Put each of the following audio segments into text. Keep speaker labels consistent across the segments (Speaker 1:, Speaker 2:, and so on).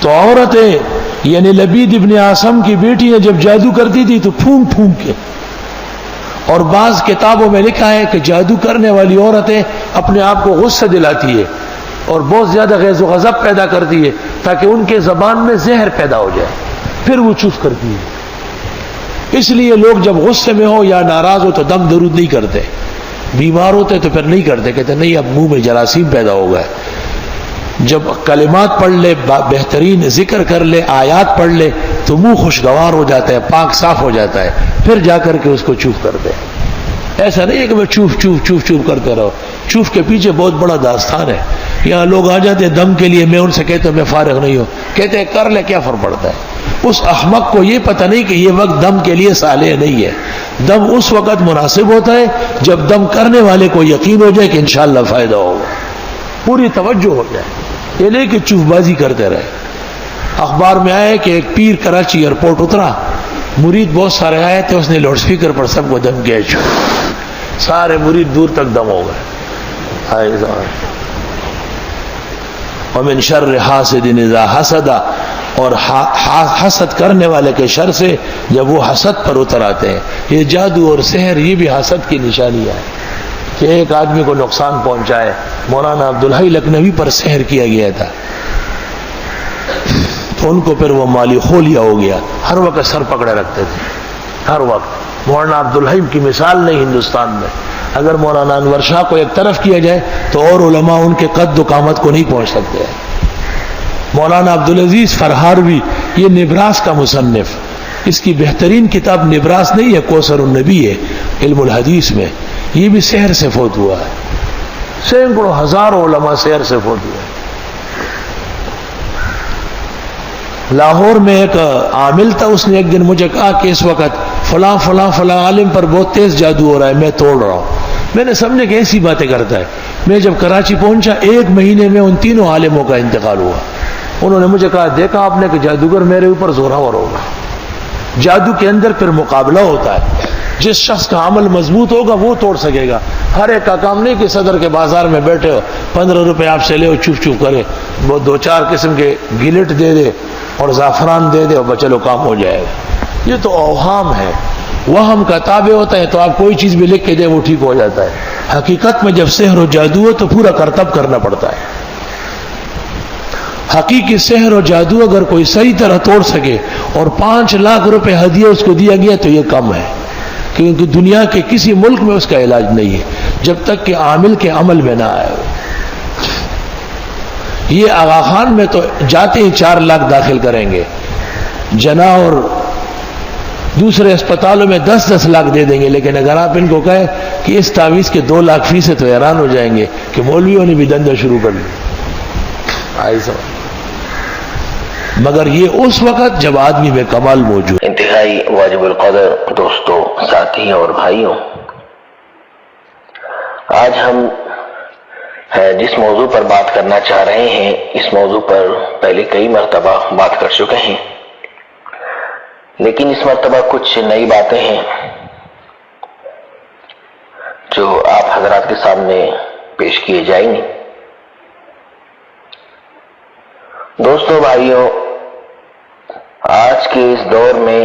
Speaker 1: تو عورتیں یعنی لبید ابن عاصم کی بیٹیاں جب جادو کرتی تھی تو پھونک پھونک کے، اور بعض کتابوں میں لکھا ہے کہ جادو کرنے والی عورتیں اپنے آپ کو غصہ دلاتی ہے اور بہت زیادہ غیظ و غضب پیدا کرتی ہے تاکہ ان کے زبان میں زہر پیدا ہو جائے، پھر وہ چپ کرتی ہے۔ اس لیے لوگ جب غصے میں ہو یا ناراض ہو تو دم درود نہیں کرتے، بیمار ہوتے تو پھر نہیں کرتے، کہتے نہیں اب منہ میں جراثیم پیدا ہو گئے۔ جب کلمات پڑھ لے، بہترین ذکر کر لے، آیات پڑھ لے تو منہ خوشگوار ہو جاتا ہے، پاک صاف ہو جاتا ہے، پھر جا کر کے اس کو چوف کر دے۔ ایسا نہیں ہے کہ میں چوف چوف چوف چوف کرتے رہو، چوف کے پیچھے بہت بڑا داستان ہے۔ یہاں لوگ آ جاتے ہیں دم کے لیے، میں ان سے کہتا ہوں میں فارغ نہیں ہوں، کہتے ہیں کر لے، کیا فرق پڑتا ہے؟ اس احمق کو یہ پتہ نہیں کہ یہ وقت دم کے لیے صالح نہیں ہے۔ دم اس وقت مناسب ہوتا ہے جب دم کرنے والے کو یقین ہو جائے کہ انشاءاللہ فائدہ ہوگا، پوری توجہ ہو جائے، یہ نہیں کہ چوف بازی کرتے رہے۔ اخبار میں آیا کہ ایک پیر کراچی ایئرپورٹ اترا، مرید بہت سارے آئے تھے، اس نے لاؤڈ سپیکر پر سب کو دم کیا، سارے مرید دور تک دم ہو گئے۔ ومن شر حاسد اذا حسد، اور حسد کرنے والے کے شر سے جب وہ حسد پر اتر آتے ہیں۔ یہ جادو اور سحر یہ بھی حسد کی نشانیاں ہے کہ ایک آدمی کو نقصان پہنچائے۔ مولانا عبدالحی لکھنوی پر سحر کیا گیا تھا تو ان کو پھر وہ مالی خولیا ہو گیا، ہر وقت سر پکڑے رکھتے تھے، ہر وقت۔ مولانا عبدالحی کی مثال نہیں ہندوستان میں، اگر مولانا انور شاہ کو ایک طرف کیا جائے تو اور علماء ان کے قد و قامت کو نہیں پہنچ سکتے۔ مولانا عبدالعزیز فرہاروی، یہ نبراس کا مصنف، اس کی بہترین کتاب نبراس نہیں ہے، کوثر النبی ہے علم الحدیث میں، یہ بھی سحر سے فوت ہوا ہے۔ سینکڑوں ہزاروں علماء سحر سے فوت ہوئے۔ لاہور میں ایک عامل تھا، اس نے ایک دن مجھے کہا کہ اس وقت فلاں فلاں فلاں عالم پر بہت تیز جادو ہو رہا ہے، میں توڑ رہا ہوں۔ میں نے سمجھا کہ ایسی باتیں کرتا ہے۔ میں جب کراچی پہنچا، 1 مہینے میں ان تینوں عالموں کا انتقال ہوا۔ انہوں نے مجھے کہا دیکھا آپ نے کہ جادوگر میرے اوپر زوراور ہوگا۔ جادو کے اندر پھر مقابلہ ہوتا ہے، جس شخص کا عمل مضبوط ہوگا وہ توڑ سکے گا۔ ہر ایک کا کام نہیں کہ صدر کے بازار میں بیٹھے ہو، 15 روپے آپ سے لے ہو، چوف چوف کرے، وہ 2-4 قسم کے گلٹ دے دے اور زعفران دے دے اور چلو کام ہو جائے گا۔ یہ تو اوہام ہے، وہم کا تابع ہوتا ہے، تو آپ کوئی چیز بھی لکھ کے دیں وہ ٹھیک ہو جاتا ہے۔ حقیقت میں جب سحر و جادو ہو تو پورا کرتب کرنا پڑتا ہے۔ حقیقی سحر و جادو اگر کوئی صحیح طرح توڑ سکے اور 5 لاکھ روپے ہدیہ اس کو دیا گیا تو یہ کم ہے، کیونکہ دنیا کے کسی ملک میں اس کا علاج نہیں ہے جب تک کہ عامل کے عمل میں نہ آئے۔ یہ آغا خان میں تو جاتے ہی 4 لاکھ داخل کریں گے، جنا اور دوسرے اسپتالوں میں 10-10 لاکھ دے دیں گے، لیکن اگر آپ ان کو کہیں کہ اس تعویذ کے 2 لاکھ فیس ہے تو حیران ہو جائیں گے کہ مولویوں نے بھی دھندا شروع کر لیا۔ مگر یہ اس وقت جب آدمی میں کمال موجود۔
Speaker 2: انتہائی واجب القدر دوستوں، ساتھی اور بھائیوں، آج ہم جس موضوع پر بات کرنا چاہ رہے ہیں، اس موضوع پر پہلے کئی مرتبہ بات کر چکے ہیں، لیکن اس مرتبہ کچھ نئی باتیں ہیں جو آپ حضرات کے سامنے پیش کیے جائیں گی۔ دوستوں، بھائیوں، آج کے اس دور میں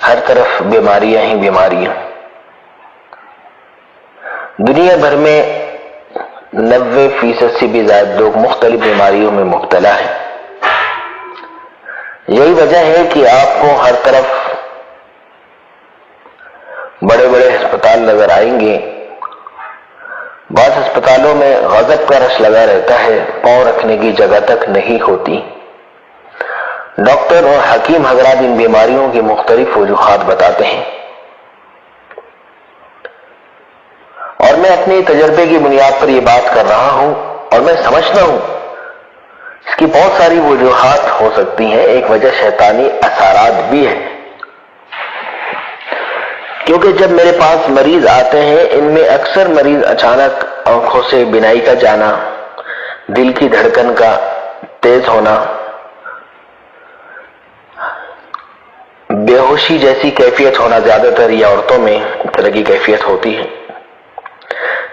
Speaker 2: ہر طرف بیماریاں ہی بیماریاں، دنیا بھر میں 90% سے بھی زائد لوگ مختلف بیماریوں میں مبتلا ہیں۔ یہی وجہ ہے کہ آپ کو ہر طرف بڑے بڑے ہسپتال نظر آئیں گے۔ بعض ہسپتالوں میں غضب کا رش لگا رہتا ہے، پاؤں رکھنے کی جگہ تک نہیں ہوتی۔ ڈاکٹر اور حکیم حضرات ان بیماریوں کی مختلف وجوہات بتاتے ہیں، اور میں اپنے تجربے کی بنیاد پر یہ بات کر رہا ہوں، اور میں سمجھتا ہوں اس کی بہت ساری وجوہات ہو سکتی ہیں۔ ایک وجہ شیطانی اثرات بھی ہے، کیونکہ جب میرے پاس مریض آتے ہیں، ان میں اکثر مریض اچانک آنکھوں سے بینائی کا جانا، دل کی دھڑکن کا تیز ہونا، بے ہوشی جیسی کیفیت ہونا، زیادہ تر یہ عورتوں میں اس طرح کی کیفیت ہوتی ہے،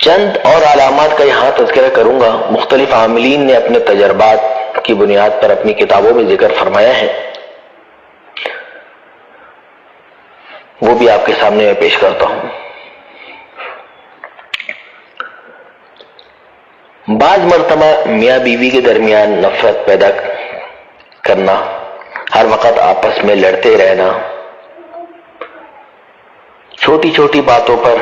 Speaker 2: چند اور علامات کا یہاں تذکرہ کروں گا، مختلف عاملین نے اپنے تجربات کی بنیاد پر اپنی کتابوں میں ذکر فرمایا ہے، وہ بھی آپ کے سامنے میں پیش کرتا ہوں۔ بعض مرتبہ میاں بیوی کے درمیان نفرت پیدا کرنا، ہر وقت آپس میں لڑتے رہنا، چھوٹی چھوٹی باتوں پر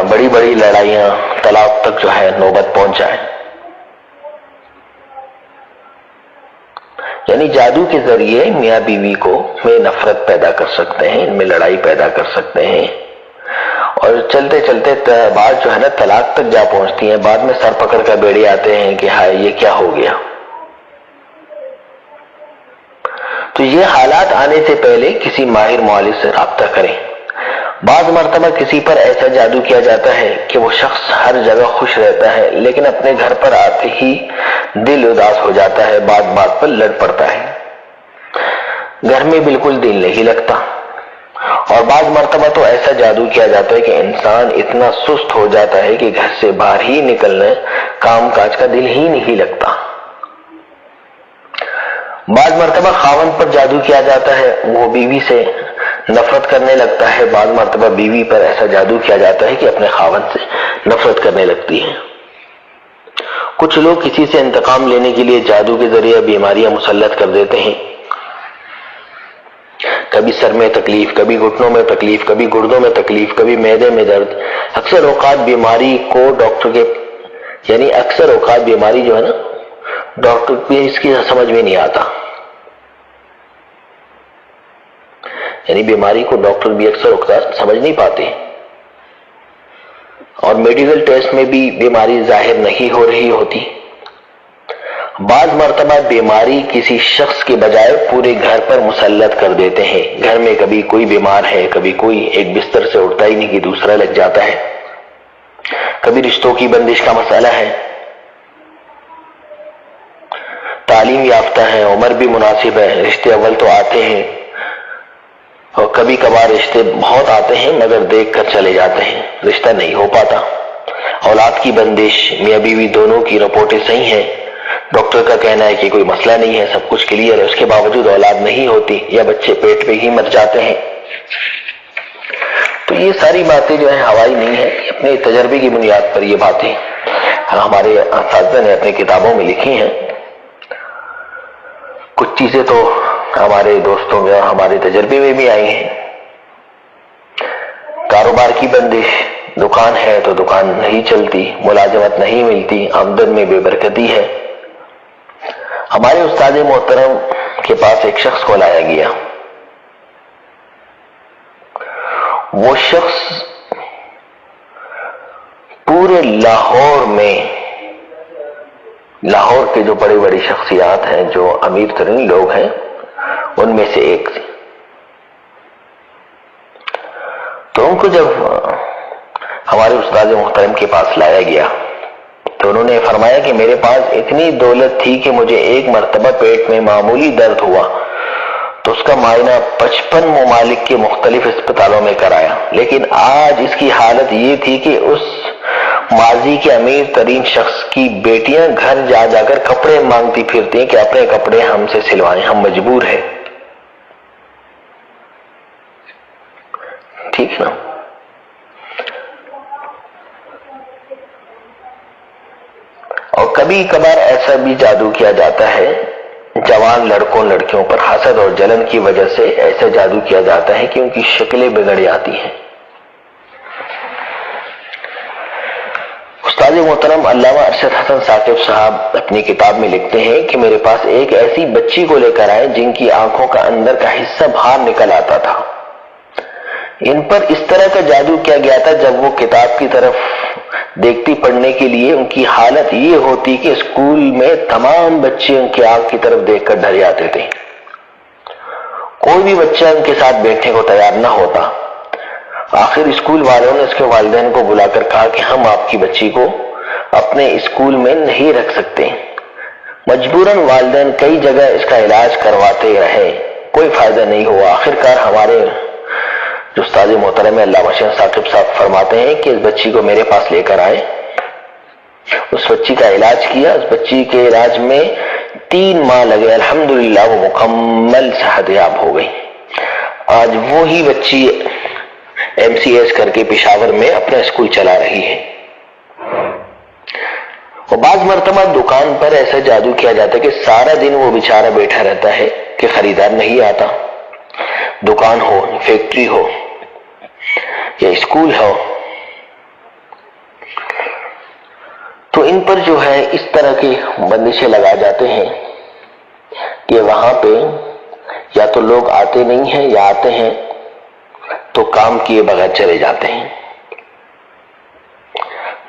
Speaker 2: بڑی بڑی لڑائیاں، طلاق تک جو ہے نوبت پہنچ جائے، یعنی جادو کے ذریعے میاں بیوی کو میں نفرت پیدا کر سکتے ہیں، ان میں لڑائی پیدا کر سکتے ہیں، اور چلتے چلتے بات جو ہے نا طلاق تک جا پہنچتی ہیں، بعد میں سر پکڑ کر بیڑے آتے ہیں کہ ہائے یہ کیا ہو گیا۔ تو یہ حالات آنے سے پہلے کسی ماہر معالج سے رابطہ کریں۔ بعض مرتبہ کسی پر ایسا جادو کیا جاتا ہے کہ وہ شخص ہر جگہ خوش رہتا ہے، لیکن اپنے گھر پر آتے ہی دل اداس ہو جاتا ہے، بات بات پر لڑ پڑتا ہے، گھر میں بالکل دل نہیں لگتا۔ اور بعض مرتبہ تو ایسا جادو کیا جاتا ہے کہ انسان اتنا سست ہو جاتا ہے کہ گھر سے باہر ہی نکلنے کام کاج کا دل ہی نہیں لگتا۔ بعض مرتبہ خاوند پر جادو کیا جاتا ہے، وہ بیوی سے نفرت کرنے لگتا ہے، بعض مرتبہ بیوی پر ایسا جادو کیا جاتا ہے کہ اپنے خاوند سے نفرت کرنے لگتی ہے۔ کچھ لوگ کسی سے انتقام لینے کے لیے جادو کے ذریعے بیماریاں مسلط کر دیتے ہیں، کبھی سر میں تکلیف، کبھی گھٹنوں میں تکلیف، کبھی گردوں میں تکلیف، کبھی معدے میں درد۔ اکثر اوقات بیماری کو ڈاکٹر کے یعنی اکثر اوقات بیماری جو ہے نا ڈاکٹر کو اس کی سمجھ میں نہیں آتا، یعنی بیماری کو ڈاکٹر بھی اکثر اوقات سمجھ نہیں پاتے، اور میڈیکل ٹیسٹ میں بھی بیماری ظاہر نہیں ہو رہی ہوتی۔ بعض مرتبہ بیماری کسی شخص کے بجائے پورے گھر پر مسلط کر دیتے ہیں، گھر میں کبھی کوئی بیمار ہے، کبھی کوئی ایک بستر سے اٹھتا ہی نہیں کہ دوسرا لگ جاتا ہے، کبھی رشتوں کی بندش کا مسئلہ ہے، تعلیم یافتہ ہے، عمر بھی مناسب ہے، رشتے اول تو آتے ہیں، اور کبھی کبھار رشتے بہت آتے ہیں مگر دیکھ کر چلے جاتے ہیں، رشتہ نہیں ہو پاتا۔ اولاد کی بندش، میاں بیوی دونوں کی رپورٹیں صحیح ہیں، ڈاکٹر کا کہنا ہے کہ کوئی مسئلہ نہیں ہے، سب کچھ کلیئر ہے، اس کے باوجود اولاد نہیں ہوتی یا بچے پیٹ پہ ہی مر جاتے ہیں۔ تو یہ ساری باتیں جو ہیں ہوائی نہیں ہے، اپنے تجربے کی بنیاد پر یہ باتیں ہمارے اساتذہ نے اپنی کتابوں میں لکھی ہیں۔ کچھ چیزیں تو ہمارے دوستوں میں اور ہمارے تجربے میں بھی آئی ہیں۔ کاروبار کی بندش، دکان ہے تو دکان نہیں چلتی، ملازمت نہیں ملتی، آمدن میں بے برکتی ہے۔ ہمارے استاد محترم کے پاس ایک شخص کو لایا گیا، وہ شخص پورے لاہور میں، لاہور کے جو بڑی بڑی شخصیات ہیں، جو امیر ترین لوگ ہیں، ان میں سے ایک تھی۔ تو ان کو جب ہمارے استاد محترم کے پاس لایا گیا تو انہوں نے فرمایا کہ میرے پاس اتنی دولت تھی کہ مجھے ایک مرتبہ پیٹ میں معمولی درد ہوا تو اس کا معائنہ 55 ممالک کے مختلف اسپتالوں میں کرایا، لیکن آج اس کی حالت یہ تھی کہ اس ماضی کے امیر ترین شخص کی بیٹیاں گھر جا جا کر کپڑے مانگتی پھرتی ہیں کہ اپنے کپڑے ہم سے سلوائیں، ہم مجبور ہیں۔ ٹھیک ہے نا؟ اور کبھی کبھار ایسا بھی جادو کیا جاتا ہے، جوان لڑکوں لڑکیوں پر حسد اور جلن کی وجہ سے ایسا جادو کیا جاتا ہے کہ ان کی شکلیں بگڑ جاتی ہیں۔ استاد محترم علامہ ارشد حسن ثاقب صاحب اپنی کتاب میں لکھتے ہیں کہ میرے پاس ایک ایسی بچی کو لے کر آئے جن کی آنکھوں کا اندر کا حصہ باہر نکل آتا تھا۔ ان پر اس طرح کا جادو کیا گیا تھا، جب وہ کتاب کی طرف دیکھتی پڑھنے کے لیے ان کی حالت یہ ہوتی کہ اسکول میں تمام بچے ان کی آنکھ کی طرف دیکھ کر ڈر جاتے تھے، کوئی بھی بچہ ان کے ساتھ بیٹھنے کو تیار نہ ہوتا۔ آخر اسکول والوں نے اس کے والدین کو بلا کر کہا کہ ہم آپ کی بچی کو اپنے اسکول میں نہیں رکھ سکتے۔ مجبوراً والدین کئی جگہ اس کا علاج کرواتے رہے، کوئی فائدہ نہیں ہوا۔ آخرکار ہمارے جو استاد محترم علامہ شاہ ثاقب صاحب فرماتے ہیں کہ اس بچی کو میرے پاس لے کر آئے، اس بچی کا علاج کیا، اس بچی کے علاج میں 3 ماہ لگے، الحمدللہ وہ مکمل صحت یاب ہو گئی۔ آج وہی بچی MCS کر کے پشاور میں اپنا اسکول چلا رہی ہے۔ اور بعض مرتبہ دکان پر ایسا جادو کیا جاتا ہے کہ سارا دن وہ بیچارہ بیٹھا رہتا ہے کہ خریدار نہیں آتا، دکان ہو، فیکٹری ہو یا اسکول ہو، تو ان پر جو ہے اس طرح کی بندشیں لگا جاتے ہیں کہ وہاں پہ یا تو لوگ آتے نہیں ہیں یا آتے ہیں تو کام کیے بغیر چلے جاتے ہیں۔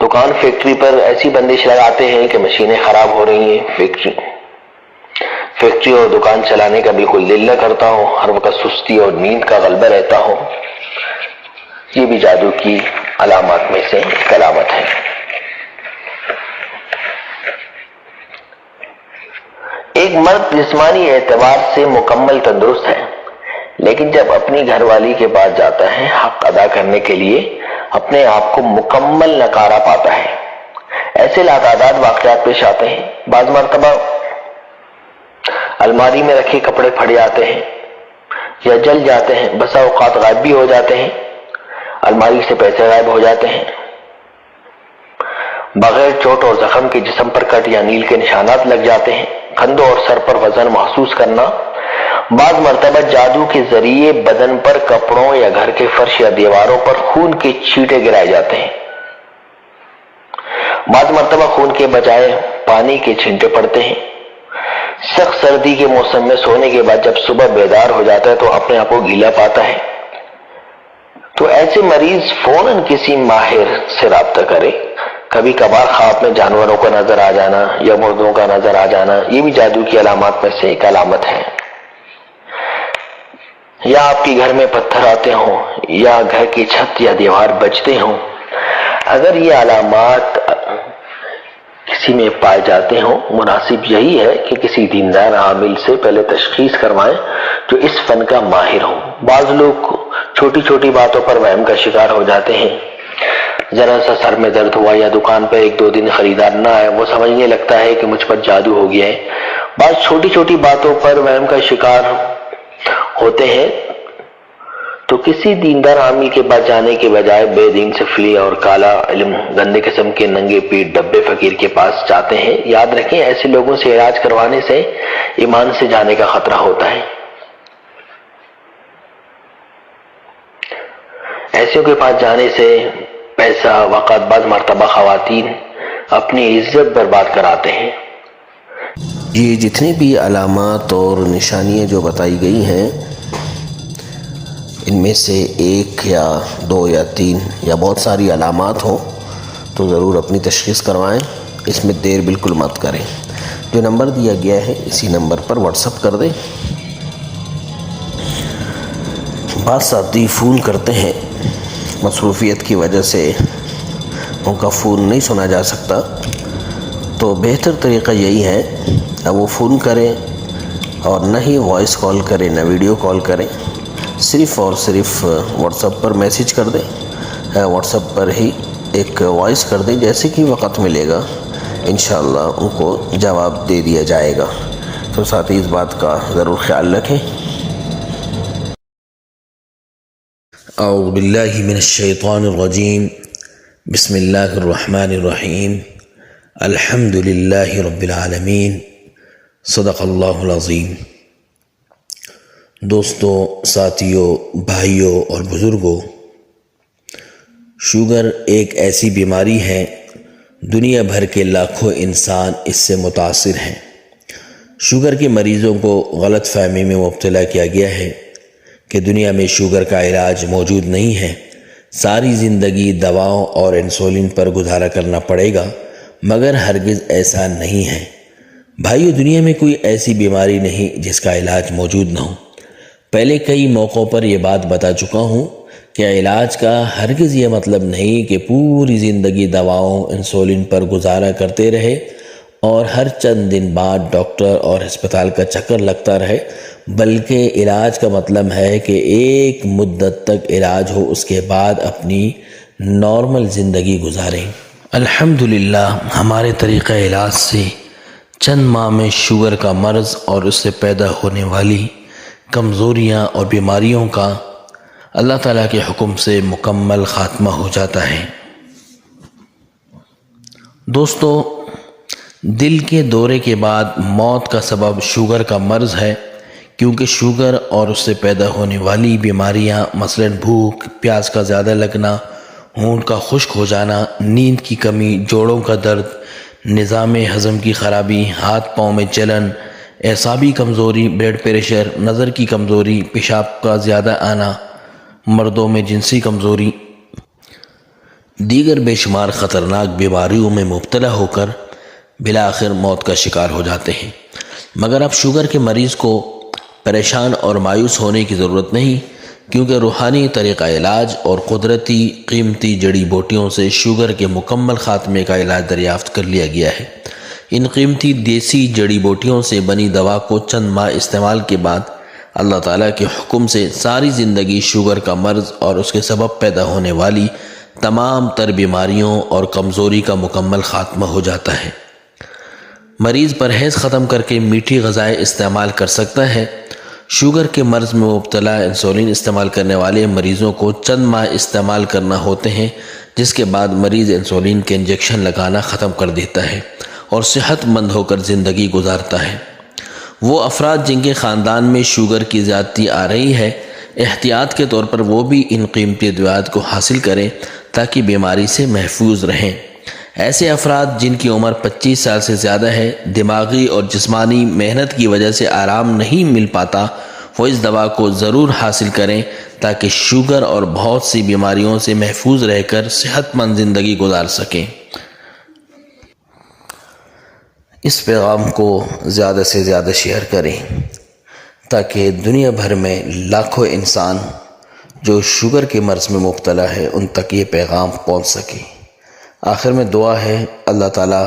Speaker 2: دکان فیکٹری پر ایسی بندش لگاتے ہیں کہ مشینیں خراب ہو رہی ہیں، فیکٹری اور دکان چلانے کا بالکل دل نہ کرتا ہو، ہر وقت سستی اور نیند کا غلبہ رہتا ہو۔ یہ بھی جادو کی علامات میں سے ایک علامت ہے۔ ایک مرد جسمانی اعتبار سے مکمل تندرست ہے، لیکن جب اپنی گھر والی کے پاس جاتا ہے حق ادا کرنے کے لیے اپنے آپ کو مکمل نکارا پاتا ہے۔ ایسے لاتعداد واقعات پیش آتے ہیں۔ بعض مرتبہ الماری میں رکھے کپڑے پھٹ جاتے ہیں یا جل جاتے ہیں، بسا اوقات غائب بھی ہو جاتے ہیں، الماری سے پیسے غائب ہو جاتے ہیں، بغیر چوٹ اور زخم کے جسم پر کٹ یا نیل کے نشانات لگ جاتے ہیں، کندھوں اور سر پر وزن محسوس کرنا، بعض مرتبہ جادو کے ذریعے بدن پر کپڑوں یا گھر کے فرش یا دیواروں پر خون کے چھینٹے گرائے جاتے ہیں، بعض مرتبہ خون کے بجائے پانی کے چھینٹے پڑتے ہیں۔ سخت سردی کے موسم میں سونے کے بعد جب صبح بیدار ہو جاتا ہے تو اپنے آپ کو گیلا پاتا ہے، تو ایسے مریض فوراً کسی ماہر سے رابطہ کرے۔ کبھی کبھار خواب میں جانوروں کا نظر آ جانا یا مردوں کا نظر آ جانا، یہ بھی جادو کی علامات میں سے ایک علامت ہے۔ یا آپ کے گھر میں پتھر آتے ہوں یا گھر کی چھت یا دیوار بجتے ہوں، اگر یہ علامات کسی میں پائے جاتے ہوں، مناسب یہی ہے کہ کسی دیندار عامل سے پہلے تشخیص کروائیں جو اس فن کا ماہر ہو۔ بعض لوگ چھوٹی چھوٹی باتوں پر وہم کا شکار ہو جاتے ہیں، ذرا سا سر میں درد ہوا یا دکان پر 1-2 دن خریدار نہ آئے، وہ سمجھنے لگتا ہے کہ مجھ پر جادو ہو گیا ہے۔ بعض چھوٹی چھوٹی باتوں پر وہم کا شکار ہوتے ہیں تو کسی دیندار عامل کے پاس جانے کے بجائے بے دین سفلی اور کالا علم گندے قسم کے ننگے پیٹ ڈبے فقیر کے پاس جاتے ہیں۔ یاد رکھیں، ایسے لوگوں سے علاج کروانے سے ایمان سے جانے کا خطرہ ہوتا ہے۔ ایسوں کے پاس جانے سے پیسہ، وقت، بعض مرتبہ خواتین اپنی عزت برباد کراتے ہیں۔
Speaker 3: یہ جتنی بھی علامات اور نشانیاں جو بتائی گئی ہیں، ان میں سے 1 یا 2 یا 3 یا بہت ساری علامات ہوں تو ضرور اپنی تشخیص کروائیں، اس میں دیر بالکل مت کریں۔ جو نمبر دیا گیا ہے اسی نمبر پر واٹس ایپ کر دیں۔ بعض ساتھی فون کرتے ہیں، مصروفیت کی وجہ سے ان کا فون نہیں سنا جا سکتا، تو بہتر طریقہ یہی ہے اب وہ فون کریں اور نہ ہی وائس کال کریں نہ ویڈیو کال کریں، صرف اور صرف واٹس ایپ پر میسیج کر دیں، واٹس ایپ پر ہی ایک وائس کر دیں، جیسے کہ وقت ملے گا انشاءاللہ ان کو جواب دے دیا جائے گا۔ تو ساتھ ہی اس بات کا ضرور خیال رکھیں۔ اعوذ باللہ من الشیطان الرجیم، بسم اللہ الرحمن الرحیم، الحمد للہ رب العالمین، صدق اللہ العظیم۔ دوستوں، ساتھیوں، بھائیوں اور بزرگوں، شوگر ایک ایسی بیماری ہے، دنیا بھر کے لاکھوں انسان اس سے متاثر ہیں۔ شوگر کے مریضوں کو غلط فہمی میں مبتلا کیا گیا ہے کہ دنیا میں شوگر کا علاج موجود نہیں ہے، ساری زندگی دواؤں اور انسولین پر گزارا کرنا پڑے گا، مگر ہرگز ایسا نہیں ہے۔ بھائیو، دنیا میں کوئی ایسی بیماری نہیں جس کا علاج موجود نہ ہو۔ پہلے کئی موقعوں پر یہ بات بتا چکا ہوں کہ علاج کا ہرگز یہ مطلب نہیں کہ پوری زندگی دواؤں انسولین پر گزارا کرتے رہے اور ہر چند دن بعد ڈاکٹر اور ہسپتال کا چکر لگتا رہے، بلکہ علاج کا مطلب ہے کہ ایک مدت تک علاج ہو، اس کے بعد اپنی نارمل زندگی گزاریں۔ الحمدللہ ہمارے طریقہ علاج سے چند ماہ میں شوگر کا مرض اور اس سے پیدا ہونے والی کمزوریاں اور بیماریوں کا اللہ تعالیٰ کے حکم سے مکمل خاتمہ ہو جاتا ہے۔ دوستو، دل کے دورے کے بعد موت کا سبب شوگر کا مرض ہے، کیونکہ شوگر اور اس سے پیدا ہونے والی بیماریاں مثلا بھوک، پیاس کا زیادہ لگنا، ہونٹ کا خشک ہو جانا، نیند کی کمی، جوڑوں کا درد، نظام ہضم کی خرابی، ہاتھ پاؤں میں جلن، اعصابی کمزوری، بلڈ پریشر، نظر کی کمزوری، پیشاب کا زیادہ آنا، مردوں میں جنسی کمزوری، دیگر بے شمار خطرناک بیماریوں میں مبتلا ہو کر بالآخر موت کا شکار ہو جاتے ہیں۔ مگر اب شوگر کے مریض کو پریشان اور مایوس ہونے کی ضرورت نہیں، کیونکہ روحانی طریقہ علاج اور قدرتی قیمتی جڑی بوٹیوں سے شوگر کے مکمل خاتمے کا علاج دریافت کر لیا گیا ہے۔ ان قیمتی دیسی جڑی بوٹیوں سے بنی دوا کو چند ماہ استعمال کے بعد اللہ تعالیٰ کے حکم سے ساری زندگی شوگر کا مرض اور اس کے سبب پیدا ہونے والی تمام تر بیماریوں اور کمزوری کا مکمل خاتمہ ہو جاتا ہے۔ مریض پرہیز ختم کر کے میٹھی غذائیں استعمال کر سکتا ہے۔ شوگر کے مرض میں مبتلا انسولین استعمال کرنے والے مریضوں کو چند ماہ استعمال کرنا ہوتے ہیں، جس کے بعد مریض انسولین کے انجیکشن لگانا ختم کر دیتا ہے اور صحت مند ہو کر زندگی گزارتا ہے۔ وہ افراد جن کے خاندان میں شوگر کی زیادتی آ رہی ہے، احتیاط کے طور پر وہ بھی ان قیمتی ادویات کو حاصل کریں تاکہ بیماری سے محفوظ رہیں۔ ایسے افراد جن کی عمر 25 سال سے زیادہ ہے، دماغی اور جسمانی محنت کی وجہ سے آرام نہیں مل پاتا، وہ اس دوا کو ضرور حاصل کریں تاکہ شوگر اور بہت سی بیماریوں سے محفوظ رہ کر صحت مند زندگی گزار سکیں۔ اس پیغام کو زیادہ سے زیادہ شیئر کریں تاکہ دنیا بھر میں لاکھوں انسان جو شوگر کے مرض میں مبتلا ہے ان تک یہ پیغام پہنچ سکے۔ آخر میں دعا ہے، اللہ تعالیٰ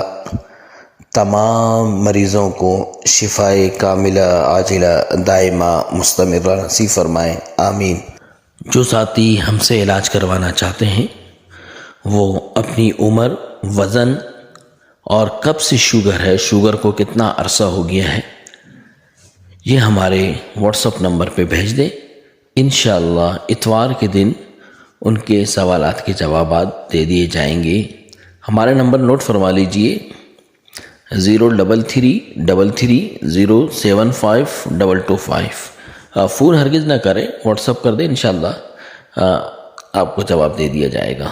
Speaker 3: تمام مریضوں کو شفائے کاملہ عاجلہ دائمہ مستمرہ نصیب فرمائیں، آمین۔ جو ساتھی ہم سے علاج کروانا چاہتے ہیں وہ اپنی عمر، وزن اور کب سے شوگر ہے، شوگر کو کتنا عرصہ ہو گیا ہے، یہ ہمارے واٹس اپ نمبر پہ بھیج دیں۔ انشاءاللہ اتوار کے دن ان کے سوالات کے جوابات دے دیے جائیں گے۔ ہمارا نمبر نوٹ فرما لیجئے، 033-0075225۔ فون ہرگز نہ کریں، واٹس اپ کر دیں، انشاءاللہ آپ کو جواب دے دیا جائے گا۔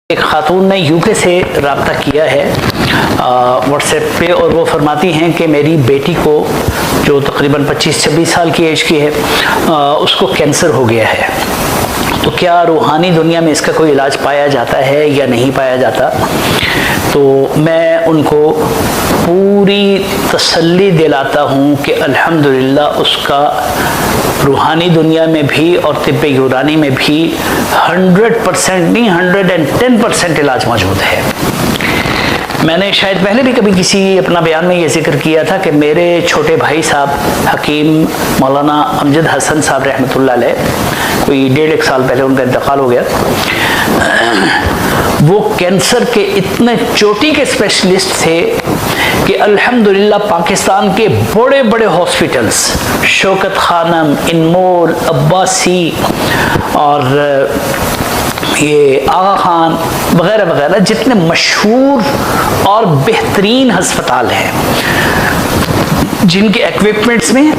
Speaker 4: ایک خاتون نے یو کے سے رابطہ کیا ہے واٹس ایپ پہ، اور وہ فرماتی ہیں کہ میری بیٹی کو جو تقریباً 25-26 سال کی ایج کی ہے، اس کو کینسر ہو گیا ہے، تو کیا روحانی دنیا میں اس کا کوئی علاج پایا جاتا ہے یا نہیں پایا جاتا؟ تو میں ان کو پوری تسلی دلاتا ہوں کہ الحمدللہ اس کا روحانی دنیا میں بھی اور طب یونانی میں بھی 100% نہیں 110% علاج موجود ہے۔ میں نے شاید پہلے بھی کبھی کسی اپنا بیان میں یہ ذکر کیا تھا کہ میرے چھوٹے بھائی صاحب حکیم مولانا امجد حسن صاحب رحمۃ اللہ علیہ، کوئی 1.5 سال پہلے ان کا انتقال ہو گیا۔ وہ کینسر کے اتنے چوٹی کے اسپیشلسٹ تھے کہ الحمدللہ پاکستان کے بڑے بڑے ہاسپٹلز، شوکت خانم، انمول، عباسی اور یہ آغا خان وغیرہ وغیرہ، جتنے مشہور اور بہترین ہسپتال ہیں، جن کے ایکوپمنٹس میں،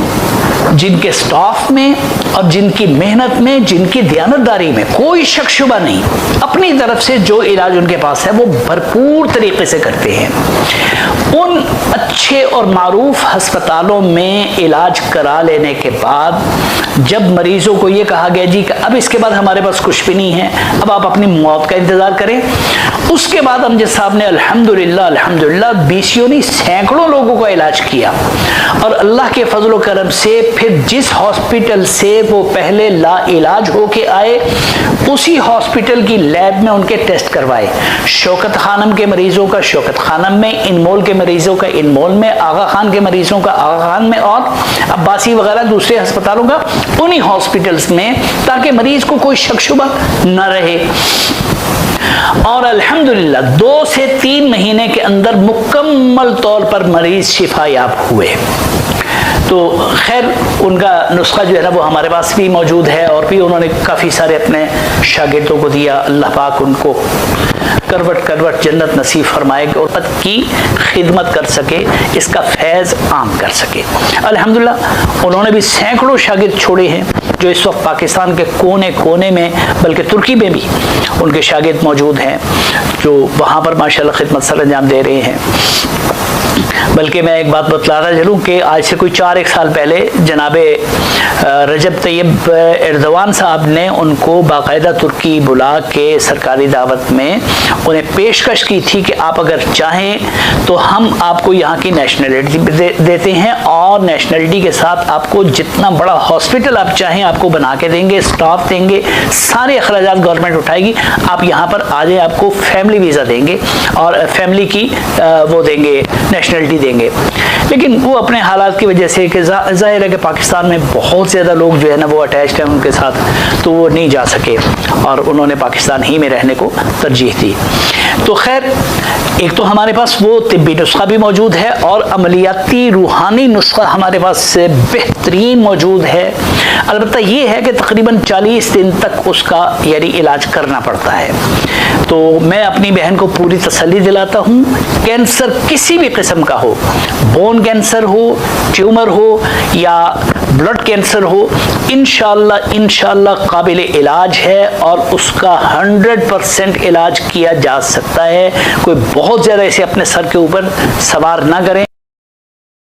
Speaker 4: جن کے سٹاف میں اور جن کی محنت میں، جن کی دیانتداری میں کوئی شک شبہ نہیں، اپنی طرف سے جو علاج ان کے پاس ہے وہ بھرپور طریقے سے کرتے ہیں۔ ان اچھے اور معروف ہسپتالوں میں علاج کرا لینے کے بعد جب مریضوں کو یہ کہا گیا جی کہ اب اس کے بعد ہمارے پاس کچھ بھی نہیں ہے، اب آپ اپنی موت کا انتظار کریں، اس کے بعد امجد صاحب نے الحمدللہ بیسیوں نہیں سینکڑوں لوگوں کا علاج کیا، اور اللہ کے فضل و کرم سے پھر جس ہاسپٹل سے وہ پہلے لا علاج ہو کے آئے اسی ہاسپٹل کی لیب میں ان کے ٹیسٹ کروائے، شوکت خانم کے مریضوں کا شوکت خانم میں، انمول کے مریضوں کا انمول میں، آغا خان کے مریضوں کا آغا خان میں، اور عباسی وغیرہ دوسرے ہسپتالوں کا انہی ہاسپٹلز میں، تاکہ مریض کو کوئی شک شبہ نہ رہے۔ اور الحمدللہ 2 سے 3 مہینے کے اندر مکمل طور پر مریض شفا یاب ہوئے۔ تو خیر ان کا نسخہ جو ہے نا وہ ہمارے پاس بھی موجود ہے، اور بھی انہوں نے کافی سارے اپنے شاگردوں کو دیا، اللہ پاک ان کو کروٹ کروٹ جنت نصیب فرمائے اور امت کی خدمت کر سکے، اس کا فیض عام کر سکے۔ الحمدللہ انہوں نے بھی سینکڑوں شاگرد چھوڑے ہیں جو اس وقت پاکستان کے کونے کونے میں، بلکہ ترکی میں بھی ان کے شاگرد موجود ہیں جو وہاں پر ماشاءاللہ خدمت سر انجام دے رہے ہیں۔ بلکہ میں ایک بات بتلاتا چلوں کہ آج سے کوئی 4-1 سال پہلے جناب رجب طیب ایردوان صاحب نے ان کو باقاعدہ ترکی بلا کے سرکاری دعوت میں انہیں پیشکش کی تھی کہ آپ اگر چاہیں تو ہم آپ کو یہاں کی نیشنلٹی دیتے ہیں، اور نیشنلٹی کے ساتھ آپ کو جتنا بڑا ہاسپٹل آپ چاہیں آپ کو بنا کے دیں گے، سٹاف دیں گے، سارے اخراجات گورنمنٹ اٹھائے گی، آپ یہاں پر آ جائیں، آپ کو فیملی ویزا دیں گے اور فیملی کی وہ دیں گے، نیشنلٹی دیں گے۔ لیکن وہ اپنے حالات کی وجہ سے کہ ظاہر ہے کہ پاکستان میں بہت زیادہ لوگ جو ہے نا وہ اٹیچڈ ہیں ان کے ساتھ، تو وہ نہیں جا سکے اور انہوں نے پاکستان ہی میں رہنے کو ترجیح دی۔ تو خیر ایک تو ہمارے پاس وہ طبی نسخہ بھی موجود ہے، اور عملیاتی روحانی نسخہ ہمارے پاس بہترین موجود ہے۔ البتہ یہ ہے کہ تقریباً 40 دن تک اس کا یعنی علاج کرنا پڑتا ہے۔ تو میں اپنی بہن کو پوری تسلی دلاتا ہوں، کینسر کسی بھی قسم کا ہو، بون کینسر ہو، ٹیومر ہو یا بلڈ کینسر ہو، انشاءاللہ قابل علاج ہے، اور اس کا 100% علاج کیا جا سکتا ہے۔ کوئی بہت زیادہ اسے اپنے سر کے اوپر سوار نہ کریں۔